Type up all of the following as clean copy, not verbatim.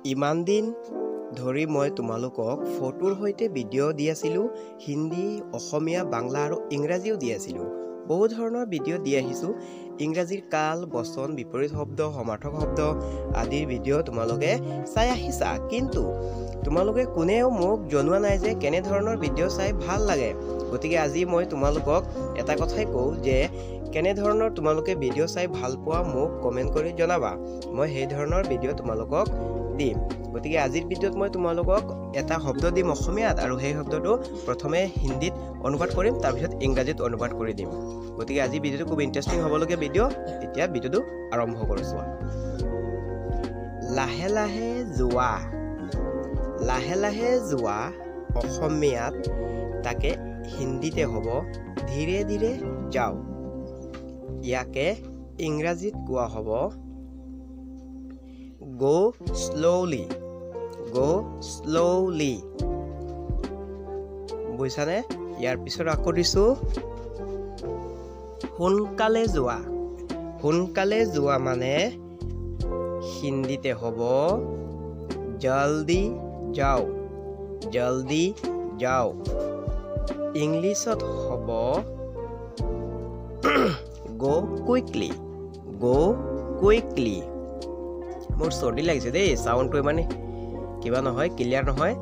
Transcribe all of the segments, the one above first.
ইমান দিন ধৰি মই তোমালোকক ফটোৰ সৈতে ভিডিঅ' দি আছিলোঁ হিন্দী অসমীয়া বাংলা আৰু ইংৰাজীও দি আছিলোঁ বহু ধৰণৰ ভিডিঅ' দি আহিছোঁ ইংৰাজীৰ কাল বচন বিপৰীত শব্দ সমাৰ্থক শব্দ আদিৰ ভিডিঅ' তোমালোকে চাই আহিছা কিন্তু তোমালোকে কোনেও মোক জনোৱা নাই যে কেনে ধৰণৰ ভিডিঅ' চাই ভাল লাগে গতিকে আজি মই তোমালোকক এটা কথাই কওঁ যে কেনে ধৰণৰ তোমালোকে ভিডিঅ' চাই ভাল পোৱা মোক কমেন্ট কৰি জনাবা মই সেই ধৰণৰ ভিডিঅ' তোমালোকক দিম গতিকে আজিৰ ভিডিঅ'ত মই তোমালোকক এটা শব্দ দিম অসমীয়াত আৰু সেই শব্দটো প্ৰথমে হিন্দীত অনুবাদ কৰিম তাৰ পিছত ইংৰাজীত অনুবাদ কৰি দিম গতিকে আজি ভিডিঅ'টো খুব ইন্টাৰেষ্টিং হ'বলগীয়া ভিডিঅ' এতিয়া ভিডিঅ'টো আৰম্ভ কৰিছো লাহে লাহে যোৱা অসমীয়াত তাকে হিন্দীতে হ'ব ধীৰে ধীৰে যাও ইয়াকে ইংৰাজীত কোৱা হ'ব go slowly বুজিছানে ইয়াৰ পিছত আকৌ দিছো সোনকালে যোৱা মানে হিন্দীতে হ'ব জলদি যাও ইংলিছত হ'ব go quickly মোৰ চৰ্দি লাগিছে দেই সাউন্ডটো মানে কিবা নহয় ক্লিয়াৰ নহয়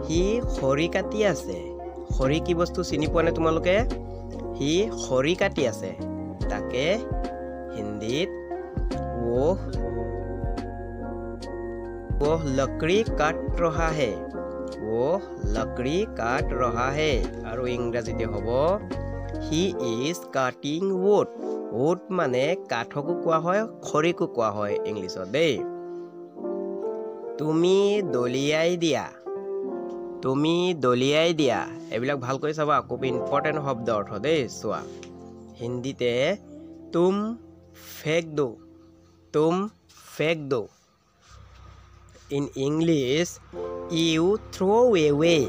হি খৰি কাটি আছে খৰি কি বস্তু চিনি পোৱা নে তোমালোকে হি খৰি কাটি আছে তাকে হিন্দীত वो लकड़ी काट रहा है আৰু ইংৰাজীতে হ'ব he is cutting wood মানে কাঠকো কোৱা হয় খৰিকো কোৱা হয় ইংলিছত দেই তুমি দলিয়াই দিয়া এইবিলাক ভালকৈ চাবা খুব ইম্পৰ্টেণ্ট শব্দ অৰ্থ দেই চোৱা হিন্দীতে তুম फेंक दो in English you throw away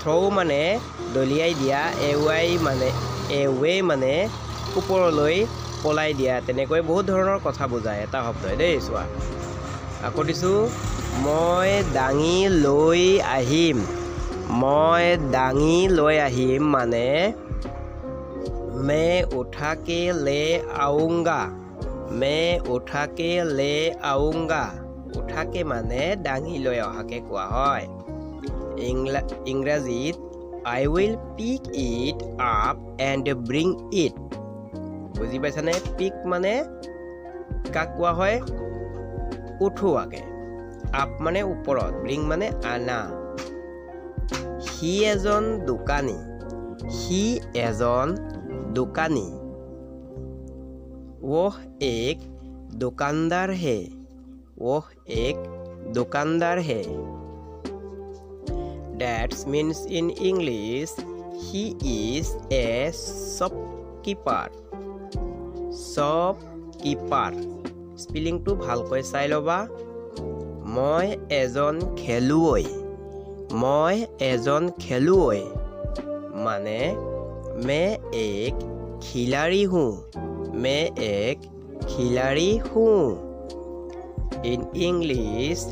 throw মানে দলিয়াই দিয়া away মানে ওপৰলৈ পলাই দিয়া তেনেকৈ বহুত ধৰণৰ কথা বুজায় এটা শব্দই দেই চোৱা আকৌ দিছো মই দাঙি লৈ আহিম মানে मैं उठा के ले आऊंगा উঠাকে মানে দাঙি লৈ অহাকে কোৱা হয় ইংৰাজীত I will pick it up and bring it বুজি পাইছানে পিক মানে কাক কোৱা হয় উঠোৱাকে আপ মানে ওপৰত bring মানে আনা সি এজন দোকানী वो एक दुकानदार है that means in English he is a shopkeeper spelling to ভালকৈ চাই লবা মই এজন খেলুৱৈ মানে मैं एक खिलाड़ी हूँ in English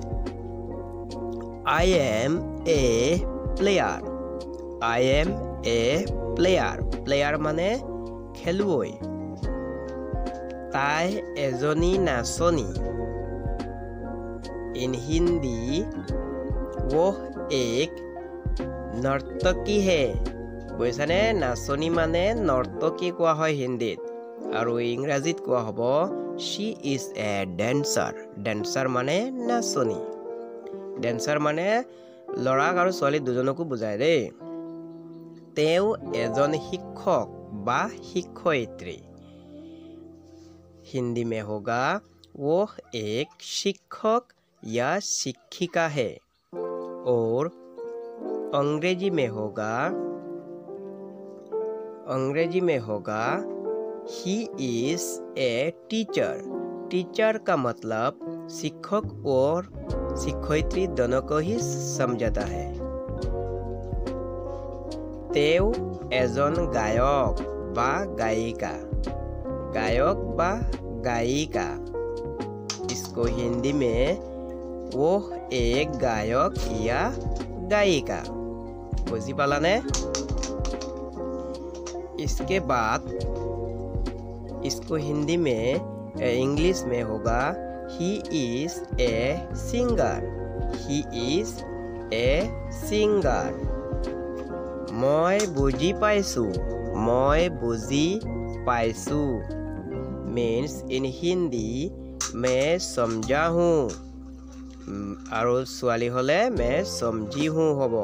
I am a player মানে খেলুৱৈ তাই এজনী নাচনী in Hindi वो एक नर्तकी है বুজিছানে নাচনী মানে নৰ্তকী কোৱা হয় হিন্দীত আৰু ইংৰাজীত কোৱা হ'ব she is a dancer মানে নাচনী ডেন্সাৰ মানে ল'ৰাক আৰু ছোৱালী দুজনকো বুজায় দেই তেওঁ এজন শিক্ষক বা শিক্ষয়িত্ৰী हिंदी में होगा वो एक शिक्षक या शिक्षिका है और अंग्रेजी में होगा he is a टीचर का मतलब शिक्षक और शिक्षयित्री दोनों को ही समझाता है तेव एजन गायक बा गायिका इसको हिंदी में वो एक गायक या गायिका बुझी पालाने इसके बाद इसको हिंदी में इंग्लिश में होगा he is a singer he is a singer মই বুজি পাইছো means in Hindi मैं समझा हूँ আৰু ছোৱালী হলে मैं समझी हूँ হ'ব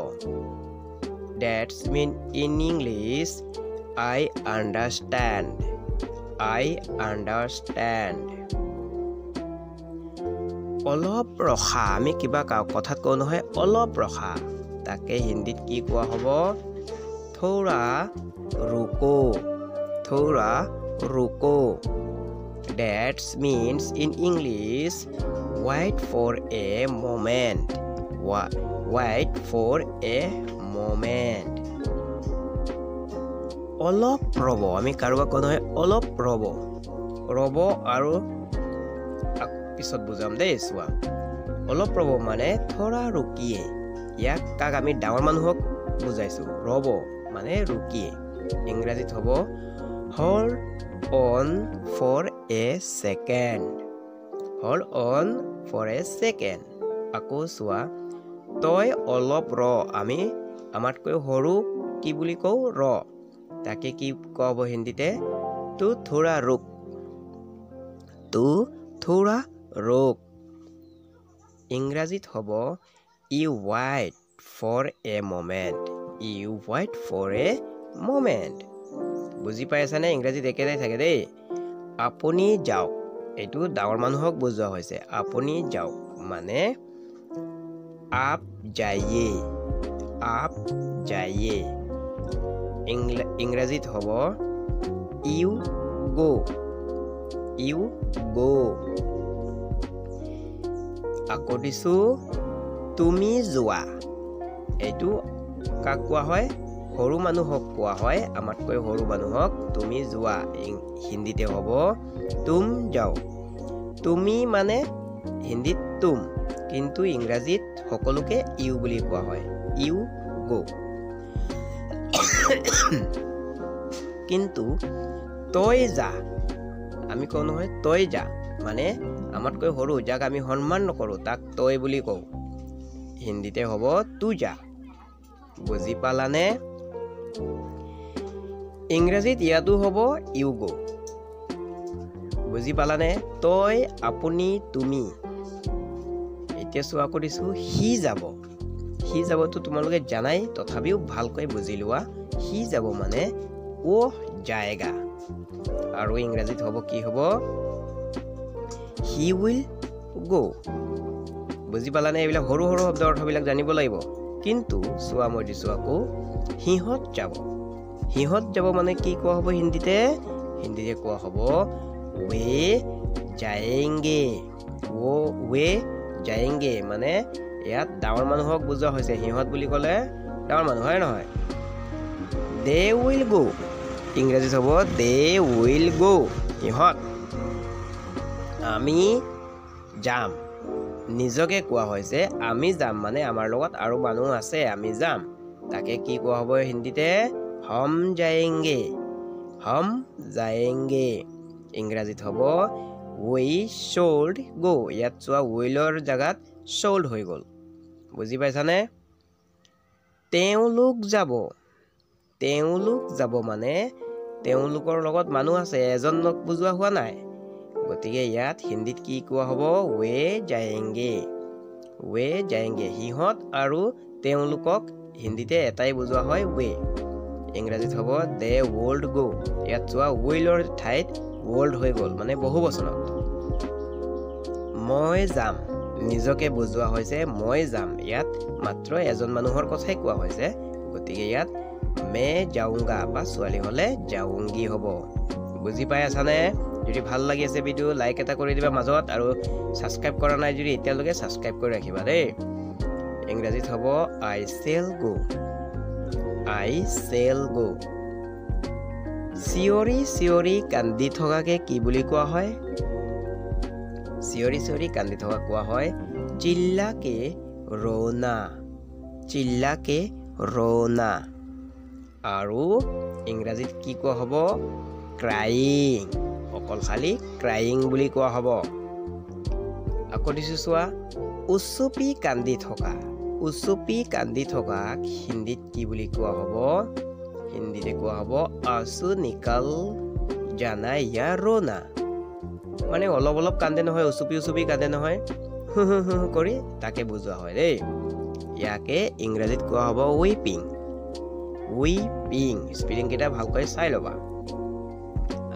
that's mean in English I understand অলপ ৰখা আমি কিবা কথাত কওঁ নহয় অলপ ৰখা তাকে হিন্দীত কি কোৱা হ'ব थोड़ा रुको that means in English wait for a moment অলপ ৰ'ব আমি কাৰোবাক কওঁ নহয় অলপ ৰ'ব আৰু পিছত বুজাম দেই চোৱা অলপ ৰ'ব মানে থোৰা ৰুকিয়ে ইয়াক কাক আমি ডাঙৰ মানুহক বুজাইছো ৰ'ব মানে ৰুকিয়ে ইংৰাজীত হ'ব hold on for a second আকৌ চোৱা তই অলপ ৰ আমি আমাতকৈ সৰু কি বুলি কওঁ ৰ তাকে কি ক'ব হিন্দীতে তু থোৰা ৰুক ইংৰাজীত হ'ব you wait for a moment বুজি পাইছানে ইংৰাজীত একেটাই থাকে দেই আপুনি যাওক এইটো ডাঙৰ মানুহক বুজোৱা হৈছে আপুনি যাওক মানে आप जाइए ইংৰাজীত হ'ব you go আকৌ দিছো তুমি যোৱা এইটো কাক কোৱা হয় সৰু মানুহক কোৱা হয় আমাতকৈ সৰু মানুহক তুমি যোৱা হিন্দীতে হ'ব তুম যাও তুমি মানে হিন্দীত তুম কিন্তু ইংৰাজীত সকলোকে ইউ বুলি কোৱা হয় ইউ গো কিন্তু তই যা আমি কওঁ নহয় তই যা মানে আমাতকৈ সৰু যাক আমি সন্মান নকৰোঁ তাক তই বুলি কওঁ হিন্দীতে হ'ব তু যা বুজি পালানে ইংৰাজীত ইয়াতো হ'ব ইউ গো বুজি পালানে তই আপুনি তুমি এতিয়া চোৱা কৰিছো সি যাবতো তোমালোকে জানাই তথাপিও ভালকৈ বুজি লোৱা সি যাব মানে ও যায়গা আৰু ইংৰাজীত হ'ব কি হ'ব হি উইল গো বুজি পালানে এইবিলাক সৰু সৰু শব্দৰ অৰ্থবিলাক জানিব লাগিব কিন্তু চোৱা মই দিছো আকৌ সিহঁত যাব মানে কি কোৱা হ'ব হিন্দীতে কোৱা হ'ব वे जाएंगे মানে ইয়াত ডাঙৰ মানুহক বুজোৱা হৈছে সিহঁত বুলি ক'লে ডাঙৰ মানুহ হয় নহয় they will go ইংৰাজীত হ'ব they will go সিহঁত আমি যাম নিজকে কোৱা হৈছে আমি যাম মানে আমাৰ লগত আৰু মানুহ আছে আমি যাম তাকে কি কোৱা হ'ব হিন্দীতে हम जाएंगे ইংৰাজীত হ'ব we should go ইয়াত চোৱা উইলৰ জাগাত should হৈ গ'ল বুজি পাইছানে তেওঁলোক যাব মানে তেওঁলোকৰ লগত মানুহ আছে এজনক বুজোৱা হোৱা নাই গতিকে ইয়াত হিন্দীত কি কোৱা হ'ব we जाएंगे সিহঁত আৰু তেওঁলোকক হিন্দীতে এটাই বুজোৱা হয় we ইংৰাজীত হ'ব they would go ইয়াত চোৱা উইলৰ ঠাইত would হৈ গ'ল মানে বহু বচনত মই যাম নিজকে বুজোৱা হৈছে মই যাম ইয়াত মাত্ৰ এজন মানুহৰ কথাই কোৱা হৈছে গতিকে ইয়াত मैं जाऊंगा বা ছোৱালী হলে जाऊंगी হ'ব বুজি পাই আছানে যদি ভাল লাগি আছে ভিডিও লাইক এটা কৰি দিবা মাজত আৰু সাবস্ক্ৰাইব কৰা নাই যদি এতিয়ালৈকে সাবস্ক্ৰাইব কৰি ৰাখিবা দেই ইংৰাজীত হ'ব I shall go চিঞৰি কান্দি থকাকে কি বুলি কোৱা হয় চিঞৰি চিঞৰি কান্দি থকা কোৱা হয় চিল্লাকে ৰোনা চিল্লাকে ৰোনা আৰু ইংৰাজীত কি কোৱা হ'ব ক্ৰাইং অকল খালি ক্ৰাইং বুলি কোৱা হ'ব আকৌ দিছো চোৱা উচুপি কান্দি থকাক হিন্দীত কি বুলি কোৱা হ'ব হিন্দীতে কোৱা হ'ব আঁচু নিকাল জানা ইয়া ৰোনা মানে অলপ অলপ কান্দে নহয় উচুপি কান্দে নহয় কৰি তাকে বুজোৱা হয় দেই ইয়াকে ইংৰাজীত কোৱা হ'ব উইপিং স্পেলিং কেইটা ভালকৈ চাই ল'বা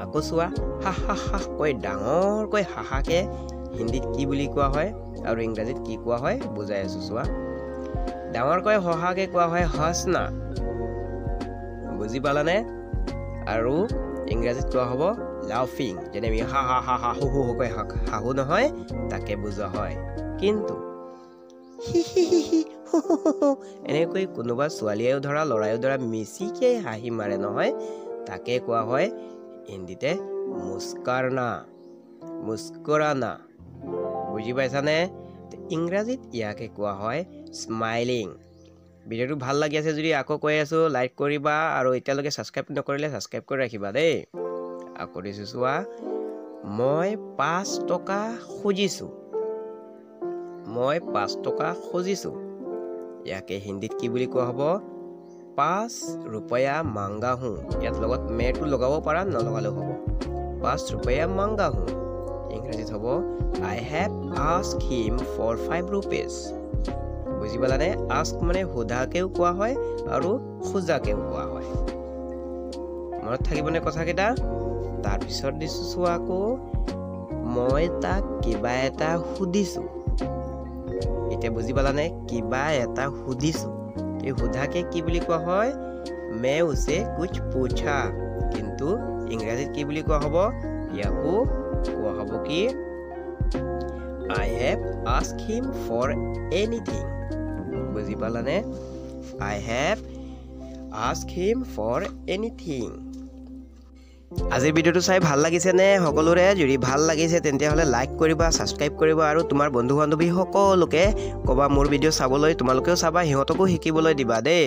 আকৌ চোৱা হা কৈ ডাঙৰকৈ হাহাকে হিন্দীত কি বুলি কোৱা হয় আৰু ইংৰাজীত কি কোৱা হয় বুজাই আছো চোৱা ডাঙৰকৈ হাহাকে কোৱা হয় হাসনা বুজি পালানে আৰু ইংৰাজীত কোৱা হ'ব লাফিং যেনে আমি হা হু কৈ হাহু নহয় তাকে বুজোৱা হয় কিন্তু এনেকৈ কোনোবা ছোৱালীয়েও ধৰা ল'ৰায়েও ধৰা মিচিকে হাঁহি মাৰে নহয় তাকে কোৱা হয় হিন্দীতে মুস্কুৰানা বুজি পাইছানে ইংৰাজীত ইয়াকে কোৱা হয় স্মাইলিং ভিডিঅ'টো ভাল লাগি আছে যদি আকৌ কৈ আছো লাইক কৰিবা আৰু এতিয়ালৈকে ছাবস্ক্ৰাইব নকৰিলে ছাবস্ক্ৰাইব কৰি ৰাখিবা দেই আকৌ দিছো চোৱা মই 5 টকা খুজিছো ইয়াকে হিন্দীত কি বুলি কোৱা হ'ব 5 रुपया मांगा हूँ ইয়াত লগত মেটো লগাব পাৰা নলগালেও হ'ব 5 रुपया मांगा हूँ ইংৰাজীত হ'ব I have asked him for 5 rupees বুজি পালানে ask মানে সোধাকেও কোৱা হয় আৰু খোজাকেও কোৱা হয় মনত থাকিবনে কথাকেইটা তাৰপিছত দিছো চোৱা আকৌ মই তাক কিবা এটা সুধিছো এতিয়া বুজি পালানে কিবা এটা সুধিছো এই সোধাকে কি বুলি কোৱা হয় मैं उसे कुछ पूछा কিন্তু ইংৰাজীত কি বুলি কোৱা হ'ব ইয়াকো কোৱা হ'ব কি I have asked him for anything বুজি পালানে I have asked him for anything আজিৰ ভিডিঅ'টো চাই ভাল লাগিছে নে সকলোৰে যদি ভাল লাগিছে তেন্তে হলে লাইক কৰিবা সাবস্ক্ৰাইব কৰিবা আৰু তোমাৰ বন্ধু বান্ধৱী সকলোকে কবা মোৰ ভিডিঅ' চাবলৈ তোমালোকেও চাবা হিহঁতকো শিকিবলৈ দিবা দেই